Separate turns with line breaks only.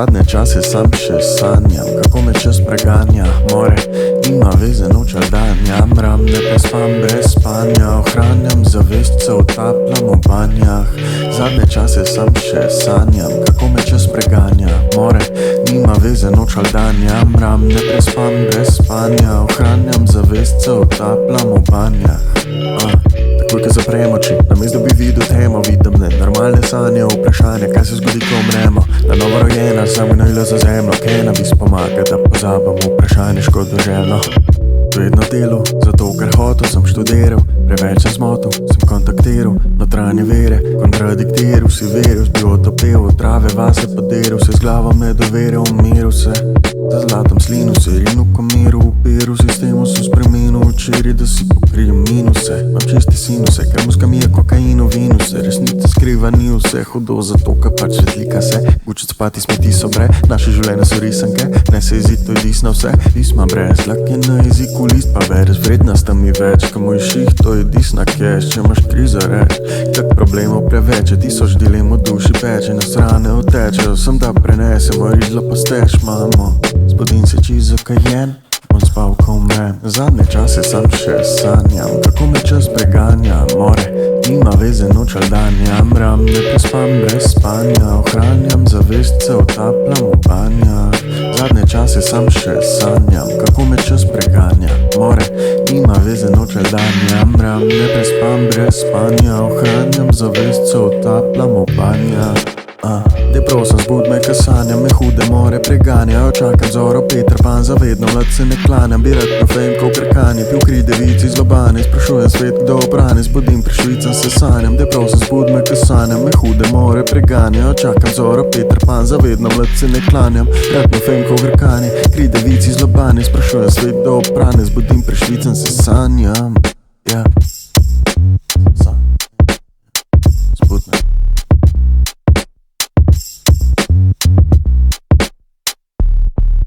Zadnje čase sam še sanjam, kako me čas preganja. More, nima veze noč ali dan, jamram, ne prespam brez spanja. Ohranjam zavest, se utapljam v banjah. Zadnje čase sam še sanjam, kako me čas preganja. More, nima veze noč ali dan, jamram, ne prespam brez spanja. Ohranjam zavest, se utapljam v banjah. Takoj, ko zaprem oči, namesto da bi videl temo, vidim nenormalne sanje, vprašanje, kaj se zgodi, ko umremo. Na novo rojena, sam gnojilo za zemljo, cannabis pomaga, da pozabam vprašanje škodoželjno. Vedno delu, zato ker hotel sem študiral, preveč sem zmotil, sem kontaktiral notranje vere, kontradiktiral, si veril, bi otopel, trave vase podiral, se z glavo me doveril, umiril se, za zlatom slinu se rinu komiru, upiral, sistemu sem spremenil včeraj, da si pokrijem minuse, imam čisti sinuse, ker muska mi je kokainu vinuse, resnica skriva ni vse hudo, zato ker pač svetlika se, gučet spati smeti so bre, naše življenje so risanke, ne se izid, to je dis na vse, pisma brez, lak je na jeziku list, pa veres vredna sta mi več, ko moj ših, to je dis na cash, če imaš krizo reč, tak problemov preveč, tisoč dilem v duši peče, nas rane otečejo, sem da prenesemo, rižla pa steč, mamo, zbudim se čisto kajen, on spal, ko umrem. Zadnje čase sam še sanjam, kako me čas preganja. More, nima veze noč ali dan, jamram, ne prespam brez spanja. Ohranjam zavest, se utapljam v banjah. Zadnje čase sam še sanjam, kako me čas preganja. More, nima veze noč ali dan, jamram, ne prespam brez spanja. Ohranjam zavest, se utapljam v banjah. Dej prosim, zbud me, ka sanjam, me hude more preganjajo. Čakam zoro, Peter Pan, zavedno mlad se ne klanjam. Bi rad na fame, ko krkanje, pil kri devici zlobane. Sprašujem svet, kdo oprane, zbudim, prišvicam se sanjam. Dej prosim, zbud me, ka sanjam, me hude more preganjajo. Čakam zoro, Peter Pan, zavedno mlad se ne klanjam. Rad na fame, ko krkanje, kri devici zlobane. Sprašujem svet, kdo oprane, zbudim, prišvicam se sanjam.